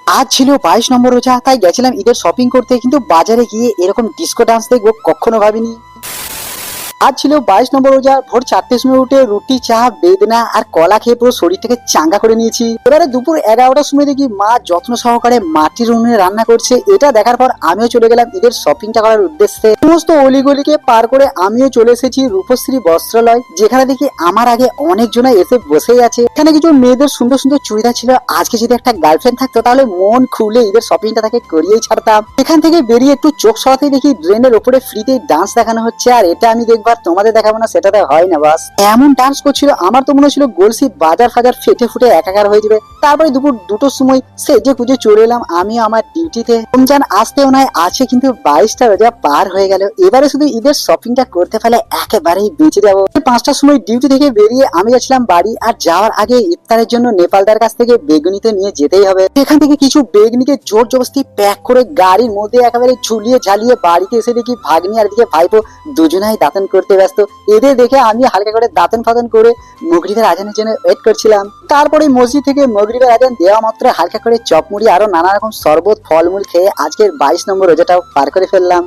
আজ ছিল 22 নম্বর রোজা, তাই গেছিলাম ঈদের শপিং করতে, কিন্তু বাজারে গিয়ে এরকম ডিস্কো ডান্স দেখবো কখনো ভাবিনি। আজ ছিল 22 নম্বর রোজা। ভোর 4টের সময় উঠে রুটি, চা, বেদনা আর কলা খেয়ে পুরো শরীরটাকে চাঙ্গা করে নিয়েছি। এবারে দুপুর 11টার সময় দেখি মা যত্ন সহকারে মাটির উনুনে রান্না করছে। এটা দেখার পর আমিও চলে গেলাম ঈদের শপিংটা করার উদ্দেশ্যে। সমস্ত অলিগলিকে পার করে আমিও চলে এসেছি রূপশ্রী বস্ত্রালয়, যেখানে দেখি আমার আগে অনেকজনে এসে বসেই আছে। এখানে কিছু মেয়েদের সুন্দর সুন্দর চুড়িদার ছিল। আজকে যদি একটা গার্লফ্রেন্ড থাকতো তাহলে মন খুলে ঈদের শপিংটা তাকে করিয়েই ছাড়তাম। এখান থেকে বেরিয়ে একটু চোখ সরাতেই দেখি ড্রেনের উপরে ফ্রিতেই ডান্স দেখানো হচ্ছে। আর এটা আমি দেখবো আর তোমাদের দেখাবো না, সেটাতে হয় না। বাস এমন ডান্স করছিল, আমার তো মনে হচ্ছিল গোলসি বাজার ফাজার ফেটে ফুটে একাকার হয়ে যাবে। তারপরে দুপুর 2টোর সময় সেজে গুজে চলে এলাম আমি আমার ডিউটিতে। রমজান আসতেও নয় আছে, কিন্তু 22টা রোজা পার হয়ে গেল। এবারে শুধু ঈদের শপিংটা করতে পারলে একেবারেই বেঁচে যাবো। 5টার সময় ডিউটি থেকে বেরিয়ে আমি যাচ্ছিলাম বাড়ি। আর যাওয়ার আগে ইফতারের জন্য নেপালদার কাছ থেকে বেগুনিতে নিয়ে যেতেই হবে। এখান থেকে কিছু বেগুনিকে জোর জবরদস্তি প্যাক করে গাড়ির মধ্যে একেবারে ঝুলিয়ে ঝালিয়ে বাড়িতে এসে দেখি ভাগ্নি আর দিকে ভাইপো দুজনাই দাঁতন করতে ব্যস্ত। এদের দেখে আমি হালকা করে দাঁতন ফাতন করে মাগরিবের আজানের জন্য ওয়েট করছিলাম। তারপরে মসজিদ থেকে মাগরিবের আজান দেওয়া মাত্র হালকা করে চপ মুড়ি আরো নানা রকম শরবত ফলমূল খেয়ে আজকের 22 নম্বর রোজাটাও পার করে ফেললাম।